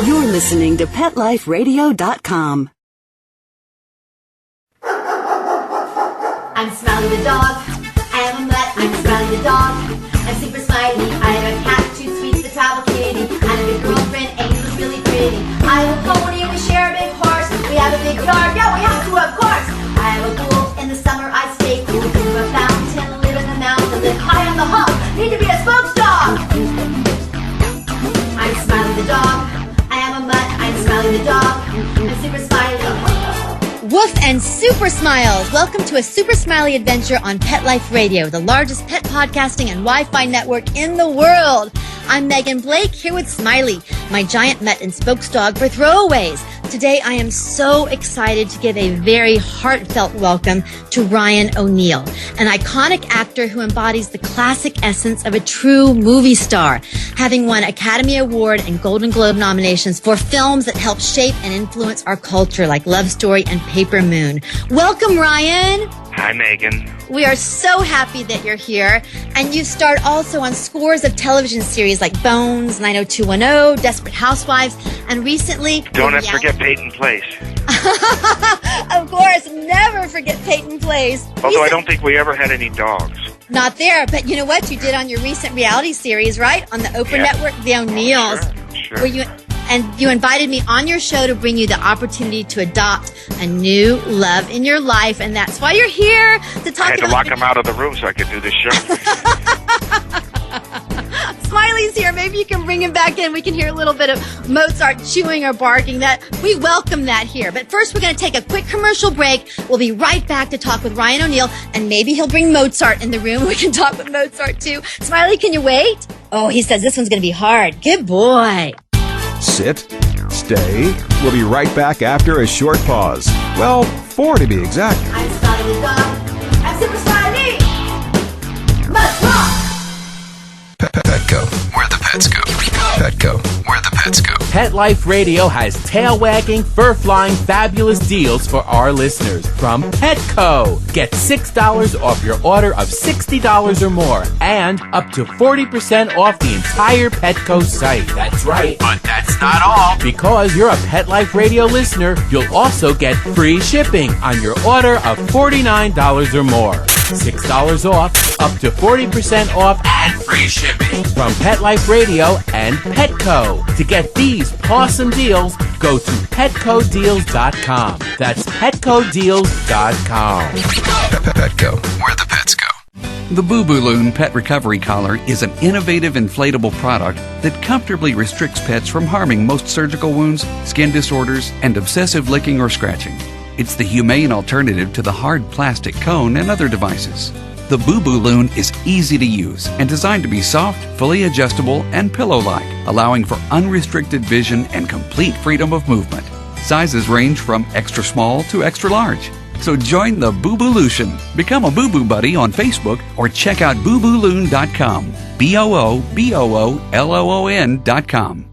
You're listening to PetLifeRadio.com. I'm Smiley the dog. I am a mutt. I'm Smiley the dog. I'm super smiley. I have a cat, too sweet, the travel kitty. I have a big girlfriend, Angel's really pretty. I have a pony and we share a big horse. We have a big yard. Yeah, we have to, of course. I have a pool. In the summer I stay cool. Think of a fountain, live in the mountains, live high on the hog. Need to be a spokes dog. I'm Smiley the dog. I am a mutt. I'm Smiley the dog. I'm super smiley. Woof and super smiles. Welcome to a Super Smiley Adventure on Pet Life Radio, the largest pet podcasting and Wi-Fi network in the world. I'm Megan Blake here with Smiley, my giant mutt and spokes dog for throwaways. Today I am so excited to give a very heartfelt welcome to Ryan O'Neal, an iconic actor who embodies the classic essence of a true movie star, having won Academy Award and Golden Globe nominations for films that help shape and influence our culture like Love Story and Paper Moon. Welcome, Ryan. Hi, Megan. We are so happy that you're here. And you starred also on scores of television series like Bones, 90210, Desperate Housewives, and recently... Don't forget Peyton Place. Of course, never forget Peyton Place. Although I don't think we ever had any dogs. Not there, but you know what? You did on your recent reality series, right? On the Oprah Network, The O'Neals. Sure. And you invited me on your show to bring you the opportunity to adopt a new love in your life, and that's why you're here to talk about... I had to lock him out of the room so I could do this show. Smiley's here. Maybe you can bring him back in. We can hear a little bit of Mozart chewing or barking. That we welcome that here. But first, we're going to take a quick commercial break. We'll be right back to talk with Ryan O'Neal, and maybe he'll bring Mozart in the room. We can talk with Mozart, too. Smiley, can you wait? Oh, he says this one's going to be hard. Good boy. Sit, stay. We'll be right back after a short pause. Well, 4 to be exact. I'm Smiley the dog. I'm super smiley. Must rock. Petco, where the pets go. Petco, where the pets go. Pet Life Radio has tail-wagging, fur-flying, fabulous deals for our listeners from Petco. Get $6 off your order of $60 or more and up to 40% off the entire Petco site. That's right, but that's not all. Because you're a Pet Life Radio listener, you'll also get free shipping on your order of $49 or more. $6 off, up to 40% off, and free shipping from Pet Life Radio and Petco. To get these awesome deals, go to PetcoDeals.com. That's PetcoDeals.com. Petco, where the pets go. The Boo Boo Loon Pet Recovery Collar is an innovative inflatable product that comfortably restricts pets from harming most surgical wounds, skin disorders, and obsessive licking or scratching. It's the humane alternative to the hard plastic cone and other devices. The Boo Boo Loon is easy to use and designed to be soft, fully adjustable, and pillow-like, allowing for unrestricted vision and complete freedom of movement. Sizes range from extra small to extra large. So join the Boo Boo Lution, become a Boo Boo Buddy on Facebook, or check out BooBooLoon.com. BooBooLoon.com.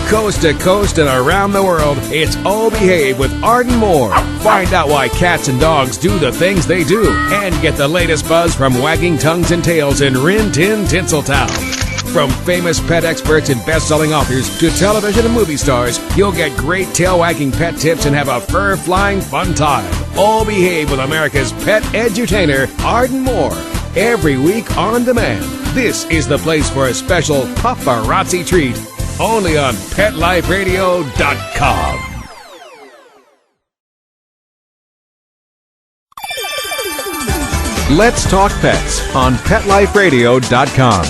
Coast to coast and around the world, it's All Behave with Arden Moore. Find out why cats and dogs do the things they do, and get the latest buzz from wagging tongues and tails in Rin Tin Tinseltown. From famous pet experts and best-selling authors to television and movie stars, you'll get great tail-wagging pet tips and have a fur-flying fun time. All Behave with America's pet edutainer, Arden Moore. Every week on demand. This is the place for a special paparazzi treat. Only on PetLifeRadio.com. Let's Talk Pets on PetLifeRadio.com.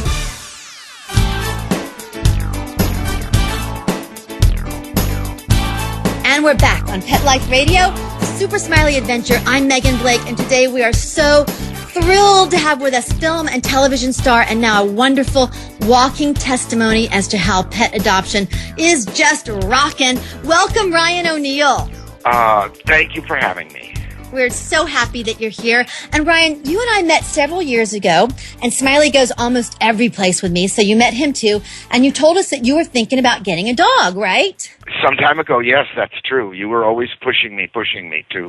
And we're back on Pet Life Radio, Super Smiley Adventure. I'm Megan Blake, and today we are so thrilled to have with us film and television star and now a wonderful walking testimony as to how pet adoption is just rockin'. Welcome, Ryan O'Neal. Thank you for having me. We're so happy that you're here. And Ryan, you and I met several years ago, and Smiley goes almost every place with me, so you met him too, and you told us that you were thinking about getting a dog, right? Some time ago, yes, that's true. You were always pushing me to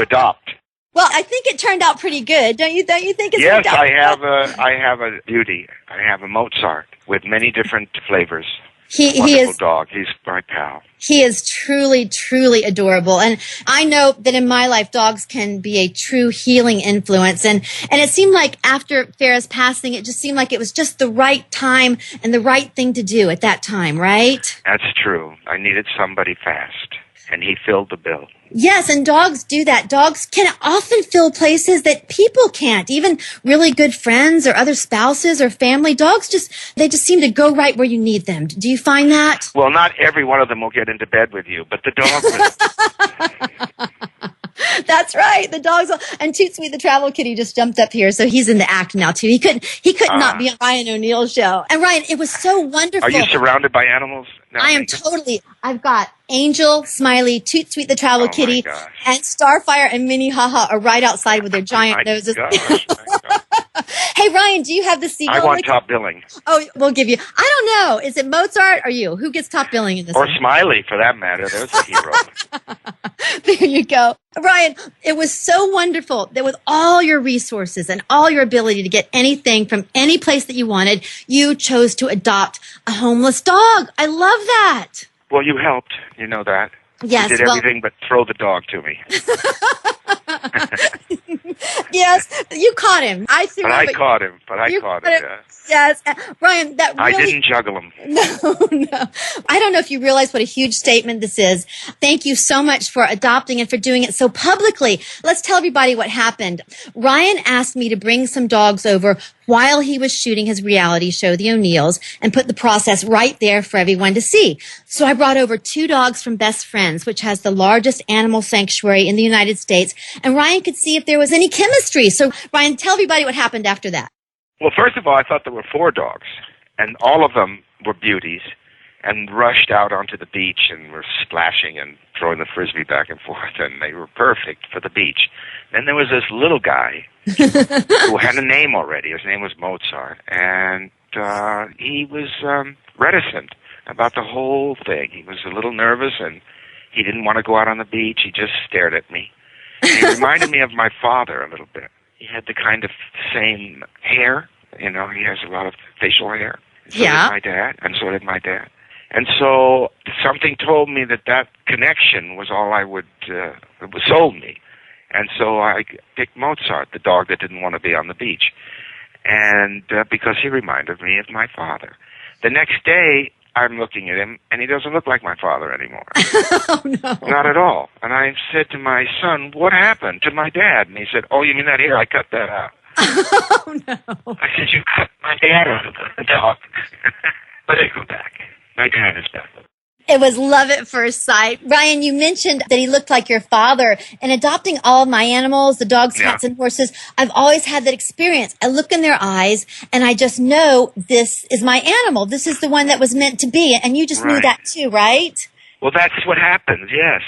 adopt. Well, I think it turned out pretty good. Don't you think it's Yes, turned out I have a beauty. I have a Mozart with many different flavors. He Wonderful is dog. He's my pal. He is truly, truly adorable. And I know that in my life, dogs can be a true healing influence. And it seemed like after Farrah's passing, it just seemed like it was just the right time and the right thing to do at that time, right? That's true. I needed somebody fast, and he filled the bill. Yes, and dogs do that. Dogs can often fill places that people can't. Even really good friends or other spouses or family. Dogs just seem to go right where you need them. Do you find that? Well, not every one of them will get into bed with you, but the dog will. That's right. The dogs will, and Toot Sweet the Travel Kitty just jumped up here, so he's in the act now too. He couldn't not be on Ryan O'Neill's show. And Ryan, it was so wonderful. Are you surrounded by animals? No, I am totally. I've got Angel, Smiley, Toot Sweet the Travel Kitty, and Starfire and Minnie Haha are right outside with their giant noses. Hey, Ryan, do you have the seagull? I want top billing. Oh, we'll give you. I don't know. Is it Mozart or you? Who gets top billing in this? Or one? Smiley, for that matter. There's a hero. There you go. Ryan, it was so wonderful that with all your resources and all your ability to get anything from any place that you wanted, you chose to adopt a homeless dog. I love that. Well, you helped. You know that. Yes. You did everything but throw the dog to me. Yes, you caught him. I caught him. Yeah. Yes, Ryan, that really... I didn't juggle him. No. I don't know if you realize what a huge statement this is. Thank you so much for adopting and for doing it so publicly. Let's tell everybody what happened. Ryan asked me to bring some dogs over while he was shooting his reality show, The O'Neills, and put the process right there for everyone to see. So I brought over 2 dogs from Best Friends, which has the largest animal sanctuary in the United States, and Ryan could see if there was any chemistry. So Ryan, tell everybody what happened after that. Well, first of all, I thought there were 4 dogs, and all of them were beauties, and rushed out onto the beach and were splashing and throwing the frisbee back and forth, and they were perfect for the beach. Then there was this little guy who had a name already. His name was Mozart, and he was reticent about the whole thing. He was a little nervous, and he didn't want to go out on the beach. He just stared at me. And he reminded me of my father a little bit. He had the kind of same hair. You know, he has a lot of facial hair. So did my dad, and so did my dad. And so something told me that connection was all I would, sold me. And so I picked Mozart, the dog that didn't want to be on the beach. And because he reminded me of my father. The next day, I'm looking at him, and he doesn't look like my father anymore. Oh, no. Not at all. And I said to my son, what happened to my dad? And he said, oh, you mean that hair? I cut that out. Oh, no. I said, you cut my dad out of the dog. But I go back. My dad is back. It was love at first sight. Ryan, you mentioned that he looked like your father. And adopting all of my animals, the dogs, cats, and horses, I've always had that experience. I look in their eyes, and I just know this is my animal. This is the one that was meant to be. And you just knew that too, right? Well, that's what happens, yes.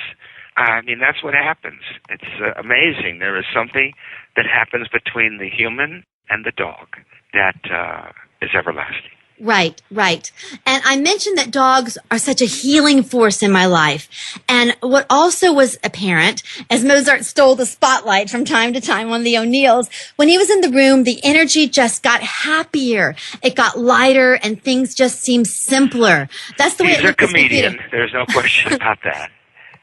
I mean, that's what happens. It's amazing. There is something that happens between the human and the dog that is everlasting. Right. And I mentioned that dogs are such a healing force in my life. And what also was apparent, as Mozart stole the spotlight from time to time on the O'Neills, when he was in the room, the energy just got happier. It got lighter, and things just seemed simpler. That's the way He's a comedian. There's no question about that.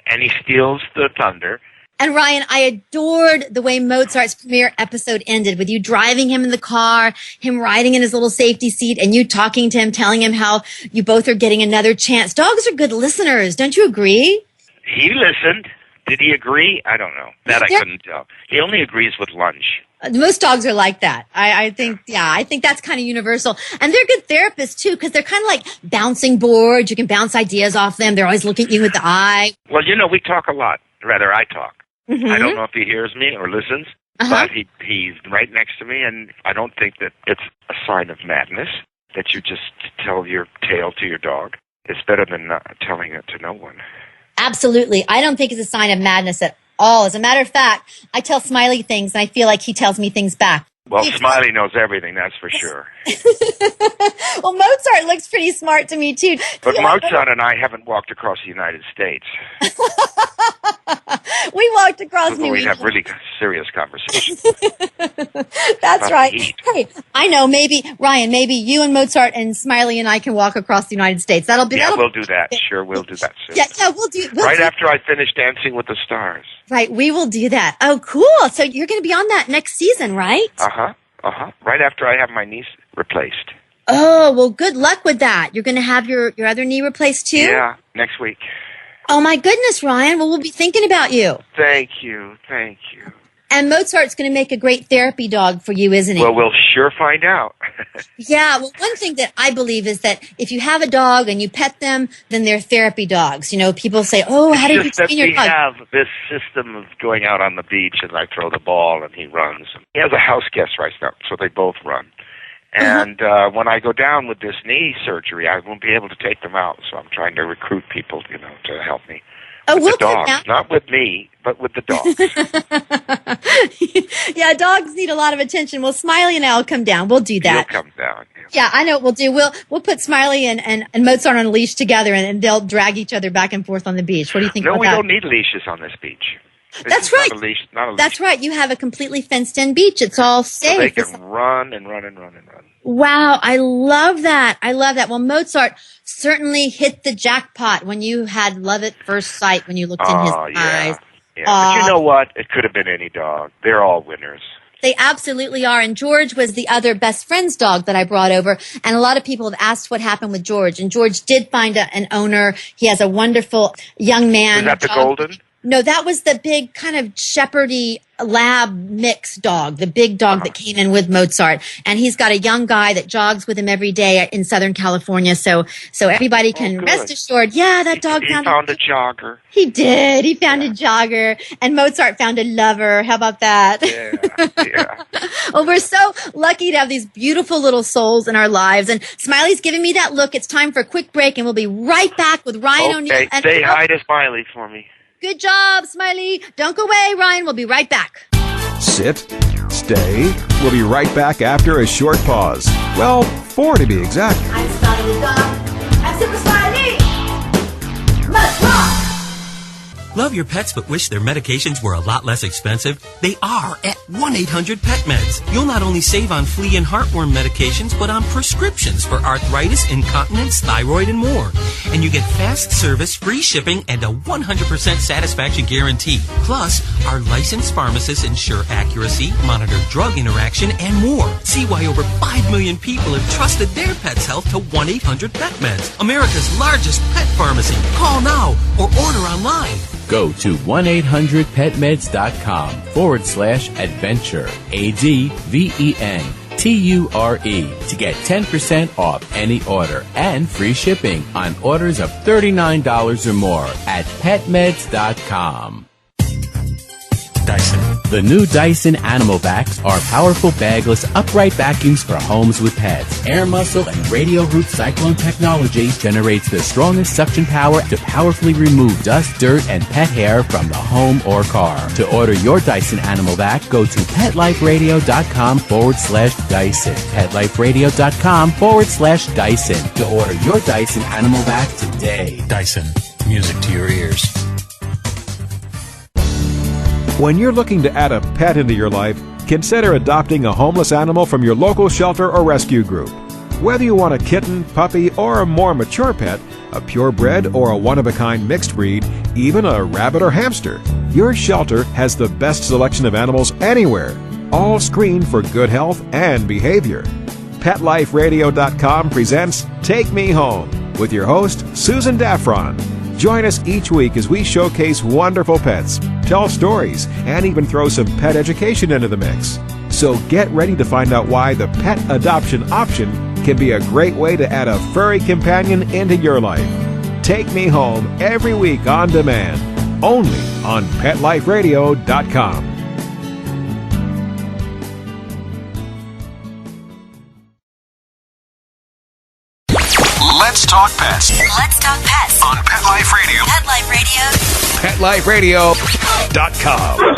And he steals the thunder. And Ryan, I adored the way Mozart's premiere episode ended, with you driving him in the car, him riding in his little safety seat, and you talking to him, telling him how you both are getting another chance. Dogs are good listeners. Don't you agree? He listened. Did he agree? I don't know. That I couldn't tell. He only agrees with lunch. Most dogs are like that. I think that's kind of universal. And they're good therapists too, because they're kind of like bouncing boards. You can bounce ideas off them. They're always looking at you with the eye. Well, you know, we talk a lot. Rather, I talk. Mm-hmm. I don't know if he hears me or listens, but he's right next to me, and I don't think that it's a sign of madness that you just tell your tale to your dog. It's better than not telling it to no one. Absolutely. I don't think it's a sign of madness at all. As a matter of fact, I tell Smiley things, and I feel like he tells me things back. Well, Smiley knows everything, that's for sure. Well, Mozart looks pretty smart to me, too. But Mozart and I haven't walked across the United States. We walked across New We'd England. have really serious conversations. That's right. Eat. Hey, I know. Maybe Ryan. Maybe you and Mozart and Smiley and I can walk across the United States. Yeah, we'll do that. Sure, we'll do that soon. Yeah, we'll do. Right after I finish Dancing with the Stars. Right, we will do that. Oh, cool. So you're going to be on that next season, right? Right after I have my knee replaced. Oh, well, good luck with that. You're going to have your other knee replaced too? Yeah, next week. Oh, my goodness, Ryan. Well, we'll be thinking about you. Thank you. And Mozart's going to make a great therapy dog for you, isn't he? Well, we'll sure find out. Yeah, well, one thing that I believe is that if you have a dog and you pet them, then they're therapy dogs. You know, people say, oh, how do you train your dog? We have this system of going out on the beach and I throw the ball and he runs. He has a house guest right now, so they both run. And when I go down with this knee surgery, I won't be able to take them out. So I'm trying to recruit people, to help me. Oh, with the dogs. Not with me, but with the dogs. Yeah, dogs need a lot of attention. Well, Smiley and I will come down. We'll do that. He'll come down. Yeah, I know what we'll do. We'll put Smiley and Mozart on a leash together, and they'll drag each other back and forth on the beach. What do you think about that? No, we don't need leashes on this beach. That's right. Not a leash. That's right. You have a completely fenced-in beach. It's all safe. So they can run and run and run and run. Wow, I love that. Well, Mozart certainly hit the jackpot when you had love at first sight when you looked in his eyes. Yeah, but you know what? It could have been any dog. They're all winners. They absolutely are. And George was the other best friend's dog that I brought over. And a lot of people have asked what happened with George. And George did find an owner. He has a wonderful young man. Was that the golden? No, that was the big kind of shepherdy lab mix dog, the big dog that came in with Mozart. And he's got a young guy that jogs with him every day in Southern California. So everybody can rest assured. Yeah, that dog found a jogger. He did. He found a jogger. And Mozart found a lover. How about that? Yeah. Well, we're so lucky to have these beautiful little souls in our lives. And Smiley's giving me that look. It's time for a quick break, and we'll be right back with Ryan O'Neill. Okay, say hi to Smiley for me. Good job, Smiley. Don't go away, Ryan. We'll be right back. Sit, stay. We'll be right back after a short pause. Well, 4 to be exact. I'm Smiley the dog. I'm Super Smiley. Let's rock! Love your pets but wish their medications were a lot less expensive? They are at 1-800-PET-MEDS. You'll not only save on flea and heartworm medications, but on prescriptions for arthritis, incontinence, thyroid, and more. And you get fast service, free shipping, and a 100% satisfaction guarantee. Plus, our licensed pharmacists ensure accuracy, monitor drug interaction, and more. See why over 5 million people have trusted their pet's health to 1-800-PET-MEDS, America's largest pet pharmacy. Call now or order online. Go to 1-800-PetMeds.com/adventure, ADVENTURE, to get 10% off any order and free shipping on orders of $39 or more at PetMeds.com. Dyson. The new Dyson Animal Vacs are powerful bagless upright vacuums for homes with pets. Air muscle and radio root cyclone technology generates the strongest suction power to powerfully remove dust, dirt, and pet hair from the home or car. To order your Dyson Animal Vac, go to PetLifeRadio.com/Dyson. PetLifeRadio.com/Dyson to order your Dyson Animal Vac today. Dyson. Music to your ears. When you're looking to add a pet into your life, consider adopting a homeless animal from your local shelter or rescue group. Whether you want a kitten, puppy, or a more mature pet, a purebred or a one-of-a-kind mixed breed, even a rabbit or hamster, your shelter has the best selection of animals anywhere, all screened for good health and behavior. PetLifeRadio.com presents Take Me Home with your host, Susan Daffron. Join us each week as we showcase wonderful pets, tell stories, and even throw some pet education into the mix. So get ready to find out why the pet adoption option can be a great way to add a furry companion into your life. Take Me Home every week on demand, only on PetLifeRadio.com. Let's talk pets. Let's talk pets On Pet Life Radio. Pet Life Radio. PetLifeRadio.com.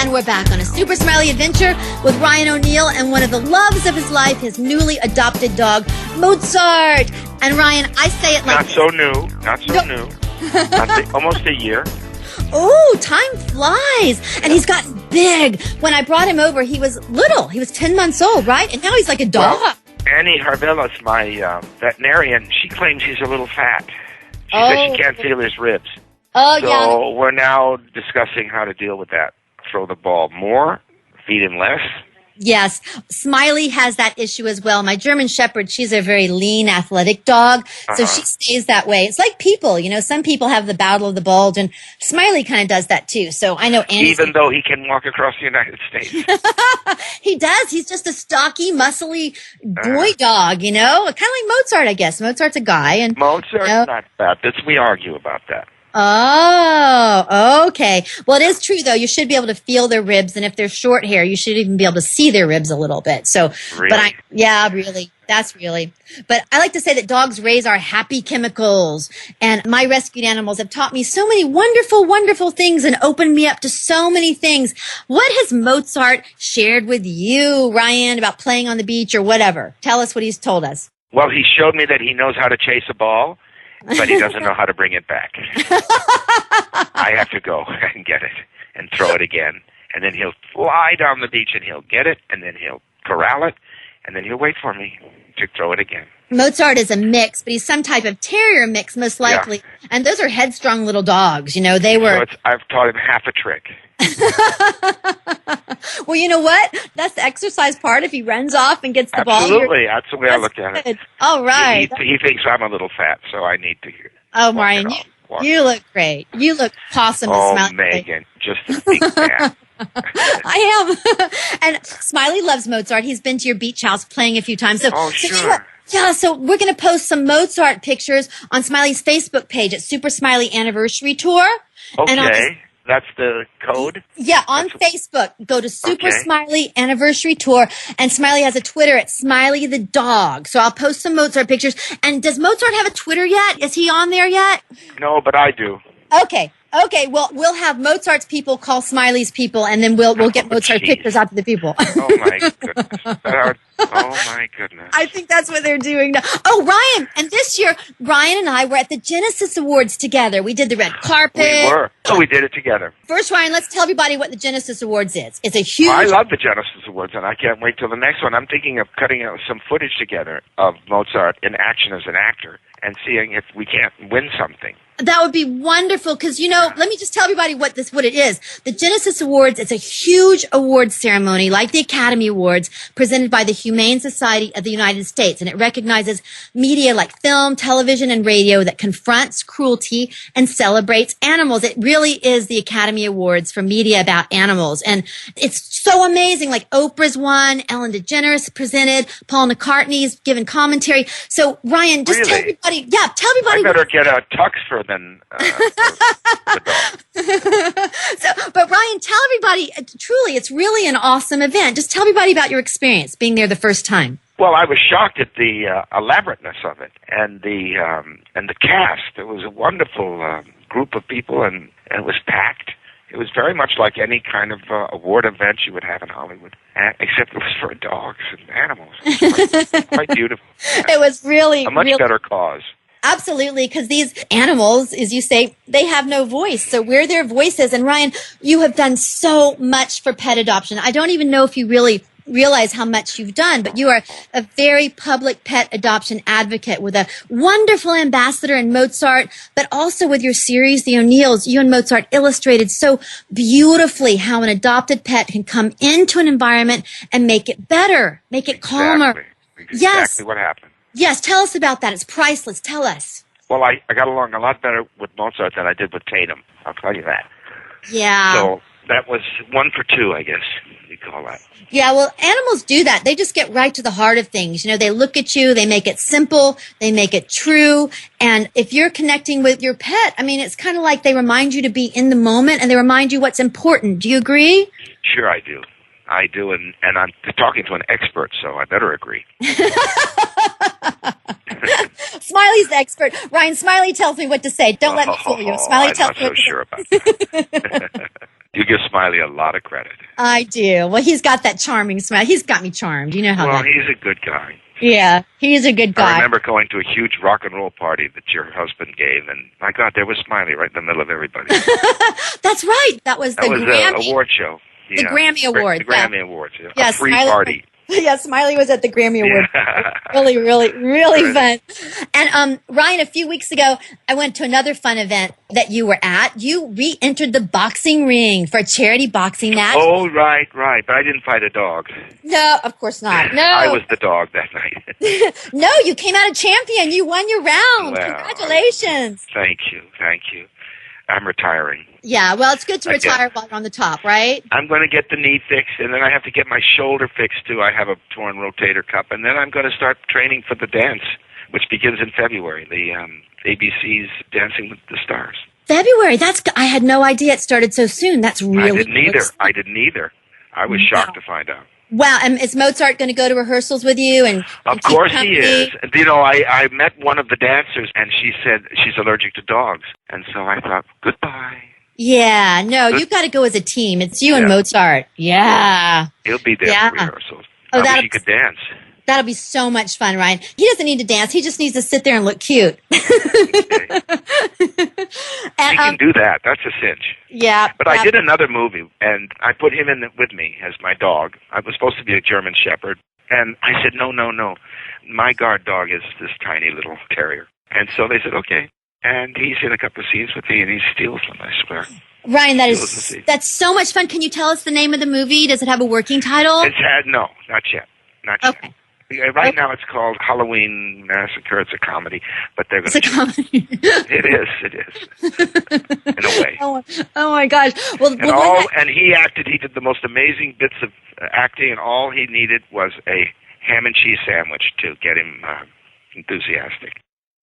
And we're back on a Super Smiley Adventure with Ryan O'Neal and one of the loves of his life, his newly adopted dog, Mozart. And Ryan, I say it like Not so new. Almost a year. Oh, time flies. And he's gotten big. When I brought him over, he was little. He was 10 months old, right? And now he's like a dog. Well, Annie Harvelis, my veterinarian, she claims he's a little fat. She says she can't feel his ribs. Oh, So yeah. we're now discussing how to deal with that. Throw the ball more, feed him less. Yes. Smiley has that issue as well. My German Shepherd, she's a very lean, athletic dog. So she stays that way. It's like people, some people have the battle of the bulge, and Smiley kind of does that too. So I know Andy. Even though he can walk across the United States. He does. He's just a stocky, muscly boy dog, kind of like Mozart, I guess. Mozart's a guy. And Mozart's not bad. We argue about that. Oh, okay. Well, it is true, though. You should be able to feel their ribs, and if they're short hair, you should even be able to see their ribs a little bit. So, really? Really. That's really. But I like to say that dogs raise our happy chemicals, and my rescued animals have taught me so many wonderful, wonderful things and opened me up to so many things. What has Mozart shared with you, Ryan, about playing on the beach or whatever? Tell us what he's told us. Well, he showed me that he knows how to chase a ball, but he doesn't know how to bring it back. I have to go and get it and throw it again. And then he'll fly down the beach and he'll get it, and then he'll corral it, and then he'll wait for me to throw it again. Mozart is a mix, but he's some type of terrier mix, most likely. Yeah. And those are headstrong little dogs. They were. So I've taught him half a trick. Well, you know what? That's the exercise part. If he runs off and gets the ball. Absolutely. That's the way I look at it. All right. He thinks I'm a little fat, so I need to hear. Oh, Marion, you look great. You look Pawsome and Smiley. Oh, Megan, just a big fan. I am. And Smiley loves Mozart. He's been to your beach house playing a few times. Sure. So we're going to post some Mozart pictures on Smiley's Facebook page at Super Smiley Anniversary Tour. Okay. That's the code? Yeah, on Facebook. Go to Super Smiley Anniversary Tour, and Smiley has a Twitter at Smiley the Dog. So I'll post some Mozart pictures. And does Mozart have a Twitter yet? Is he on there yet? No, but I do. Okay. Well, we'll have Mozart's people call Smiley's people, and then we'll get Mozart pictures out to the people. Oh, my goodness. My goodness. I think that's what they're doing now. Oh, Ryan, and this year, Ryan and I were at the Genesis Awards together. We did the red carpet. We were. We did it together. First, Ryan, let's tell everybody what the Genesis Awards is. It's a huge... I love the Genesis Awards, and I can't wait till the next one. I'm thinking of cutting out some footage together of Mozart in action as an actor and seeing if we can't win something. That would be wonderful because, let me just tell everybody what it is. The Genesis Awards, it's a huge awards ceremony like the Academy Awards presented by the Humane Society of the United States. And it recognizes media like film, television, and radio that confronts cruelty and celebrates animals. It really is the Academy Awards for media about animals. And it's so amazing. Like Oprah's won, Ellen DeGeneres presented, Paul McCartney's given commentary. So, Ryan, just tell everybody. Yeah, tell everybody. I better get a tux for them. But Ryan, tell everybody, truly, it's really an awesome event. Just tell everybody about your experience being there the first time. Well, I was shocked at the elaborateness of it and the cast. It was a wonderful group of people, and it was packed. It was very much like any kind of award event you would have in Hollywood, except it was for dogs and animals. It was quite beautiful. It was really a much better cause. Absolutely, because these animals, as you say, they have no voice. So we're their voices. And Ryan, you have done so much for pet adoption. I don't even know if you really realize how much you've done, but you are a very public pet adoption advocate with a wonderful ambassador in Mozart, but also with your series, The O'Neals. You and Mozart illustrated so beautifully how an adopted pet can come into an environment and make it better, make it calmer. Exactly what happened. Yes, tell us about that. It's priceless. Tell us. Well, I got along a lot better with Mozart than I did with Tatum. I'll tell you that. Yeah. So that was 1 for 2, I guess you call that. Yeah, well, animals do that. They just get right to the heart of things. They look at you, they make it simple, they make it true. And if you're connecting with your pet, it's kind of like they remind you to be in the moment and they remind you what's important. Do you agree? Sure, I do. I do, and I'm talking to an expert, so I better agree. Smiley's the expert. Ryan, Smiley tells me what to say. Don't let me fool you. Smiley tells me what to say. I'm not so sure about that. You give Smiley a lot of credit. I do. Well, he's got that charming smile. He's got me charmed. You know how Well, that he's a good guy. Yeah, he's a good guy. I remember going to a huge rock and roll party that your husband gave, and my God, there was Smiley right in the middle of everybody. That's right. That was the Grammy award show. The Grammy Awards. The Grammy Awards. Yeah. Yeah, A free Smiley, party. Yeah, Smiley was at the Grammy Awards. Yeah. Really, really, really fun. And Ryan, a few weeks ago, I went to another fun event that you were at. You re-entered the boxing ring for a charity boxing match. Oh, right. But I didn't fight a dog. No, of course not. No. I was the dog that night. No, you came out a champion. You won your round. Well, Congratulations. Thank you. I'm retiring. Yeah, well, it's good to retire while you're on the top, right? I'm going to get the knee fixed, and then I have to get my shoulder fixed, too. I have a torn rotator cuff, and then I'm going to start training for the dance, which begins in February, the ABC's Dancing with the Stars. February, I had no idea it started so soon. That's really I didn't either. I was shocked to find out. Wow, and is Mozart going to go to rehearsals with you? And of course he is. You know, I met one of the dancers, and she said she's allergic to dogs. And so I thought, goodbye. Yeah, no, you've got to go as a team. It's you and Mozart. Yeah. He'll be there for rehearsals. Oh, I wish he could dance. That'll be so much fun, Ryan. He doesn't need to dance. He just needs to sit there and look cute. And, he can do that. That's a cinch. Yeah. But I did another movie, and I put him in with me as my dog. I was supposed to be a German Shepherd. And I said, no. My guard dog is this tiny little terrier. And so they said, okay. And he's in a couple of scenes with me, and he steals them, I swear. Ryan, that's so much fun. Can you tell us the name of the movie? Does it have a working title? No, not yet. Okay. Right now it's called Halloween Massacre. It's a comedy, but they're going to... It's a comedy. It is. In a way. Oh my gosh. Well, and he acted, he did the most amazing bits of acting, and all he needed was a ham and cheese sandwich to get him enthusiastic.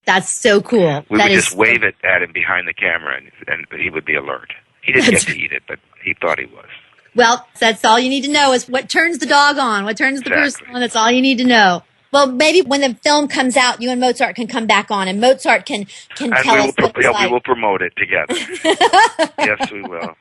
That's so cool. We would just wave it at him behind the camera, and he would be alert. He didn't get to eat it, but he thought he was. Well, that's all you need to know is what turns the dog on, what turns the person on. That's all you need to know. Well, maybe when the film comes out, you and Mozart can come back on, and Mozart can tell us what it's like. We will promote it together. Yes, we will.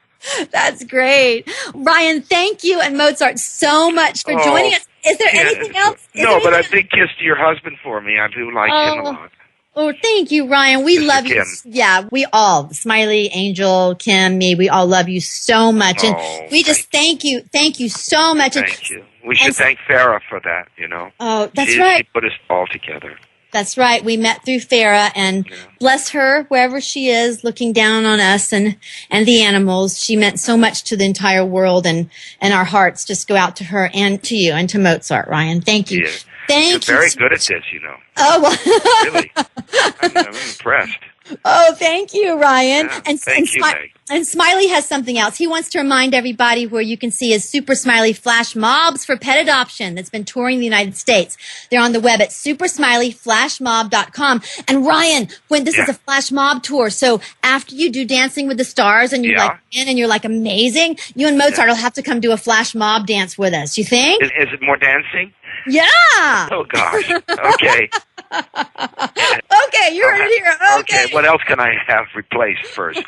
That's great. Ryan, thank you and Mozart so much for joining us. Is there anything else? But a big kiss to your husband for me. I do like him a lot. Oh, thank you, Ryan. We love you. Yeah, we all, Smiley, Angel, Kim, me, we all love you so much. And we just thank you. Thank you so much. Thank you. We should thank Farrah for that, you know. Oh, that's right. She put us all together. That's right. We met through Farrah, and bless her, wherever she is, looking down on us and the animals. She meant so much to the entire world, and our hearts just go out to her and to you and to Mozart, Ryan. Thank you. Yes. Thank you. You're very good at this, you know. Oh, well. Really. I'm impressed. Oh, thank you, Ryan. Yeah, thank you, Meg. And Smiley has something else. He wants to remind everybody where you can see his Super Smiley Flash Mobs for Pet Adoption that's been touring the United States. They're on the web at supersmileyflashmob.com. And Ryan, when this is a flash mob tour, so after you do Dancing with the Stars and you're like amazing, you and Mozart will have to come do a flash mob dance with us. You think? Is it more dancing? Yeah. Oh gosh. Okay. Okay, you heard it here. Okay. What else can I have replaced first?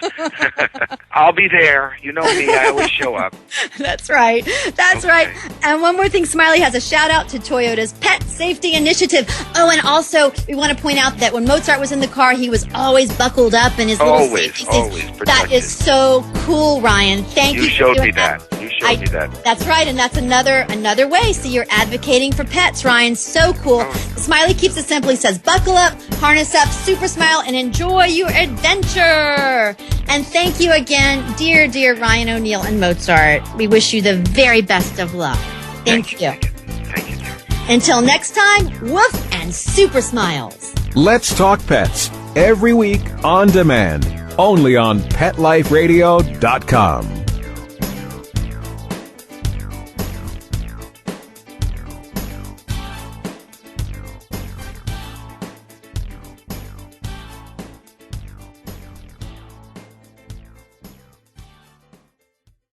I'll be there. You know me. I always show up. That's right. That's right. And one more thing, Smiley has a shout out to Toyota's Pet Safety Initiative. Oh, and also we want to point out that when Mozart was in the car, he was always buckled up in his little safety seats. Always protected. That is so cool, Ryan. Thank you. You showed me that. You showed me that. That's right, and that's another way. So you're advocating for pets, Ryan. So cool. Smiley keeps it simple. He says, buckle up, harness up, super smile, and enjoy your adventure. And thank you again, dear Ryan O'Neill and Mozart. We wish you the very best of luck. Thank you. Thank you, dear. Until next time, woof and super smiles. Let's Talk Pets, every week on demand, only on PetLifeRadio.com.